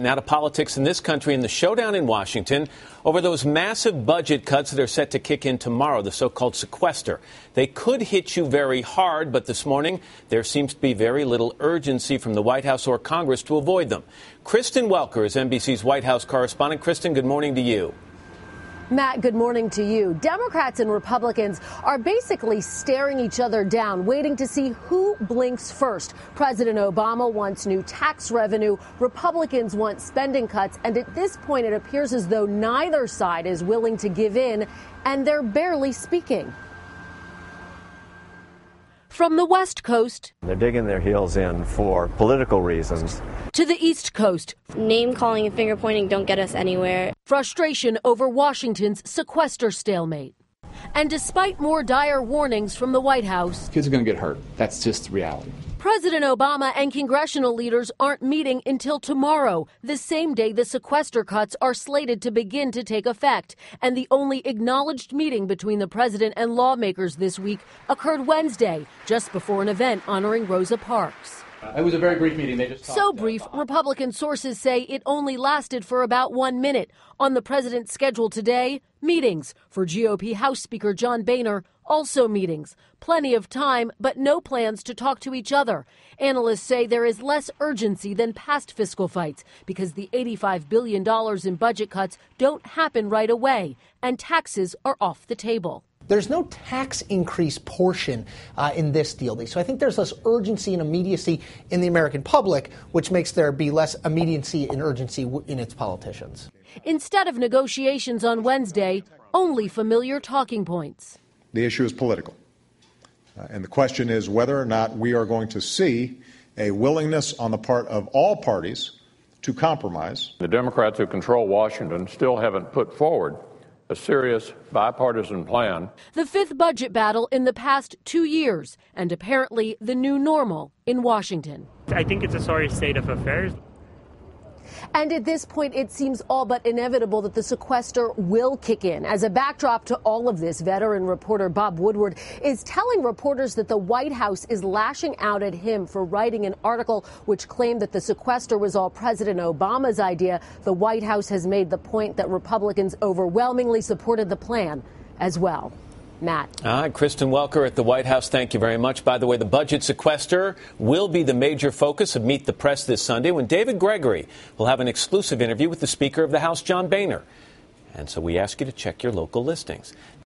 Now to politics in this country and the showdown in Washington over those massive budget cuts that are set to kick in tomorrow, the so-called Sequester. They could hit you very hard, but this morning there seems to be very little urgency from the White House or Congress to avoid them. Kristen Welker is NBC's White House correspondent. Kristen, good morning to you. Matt, good morning to you. Democrats and Republicans are basically staring each other down, waiting to see who blinks first. President Obama wants new tax revenue. Republicans want spending cuts. And at this point, it appears as though neither side is willing to give in, and they're barely speaking. From the West Coast, they're digging their heels in for political reasons. To the East Coast, name calling and finger pointing don't get us anywhere. Frustration over Washington's Sequester stalemate. And despite more dire warnings from the White House, kids are going to get hurt. That's just reality. President Obama and congressional leaders aren't meeting until tomorrow, the same day the sequester cuts are slated to begin to take effect. And the only acknowledged meeting between the president and lawmakers this week occurred Wednesday, just before an event honoring Rosa Parks. It was a very brief meeting. So brief, Republican sources say it only lasted for about 1 minute. On the president's schedule today, meetings. For GOP House Speaker John Boehner, also meetings. Plenty of time, but no plans to talk to each other. Analysts say there is less urgency than past fiscal fights because the $85 billion in budget cuts don't happen right away, and taxes are off the table. There's no tax increase portion in this deal. So I think there's less urgency and immediacy in the American public, which makes there be less immediacy and urgency in its politicians. Instead of negotiations on Wednesday, only familiar talking points. The issue is political. And the question is whether or not we are going to see a willingness on the part of all parties to compromise. The Democrats who control Washington still haven't put forward a serious bipartisan plan. The fifth budget battle in the past 2 years, and apparently the new normal in Washington. I think it's a sorry state of affairs. And at this point, it seems all but inevitable that the sequester will kick in. As a backdrop to all of this, veteran reporter Bob Woodward is telling reporters that the White House is lashing out at him for writing an article which claimed that the sequester was all President Obama's idea. The White House has made the point that Republicans overwhelmingly supported the plan as well. Matt. All right, Kristen Welker at the White House, thank you very much. By the way, the budget sequester will be the major focus of Meet the Press this Sunday when David Gregory will have an exclusive interview with the Speaker of the House, John Boehner. And so we ask you to check your local listings.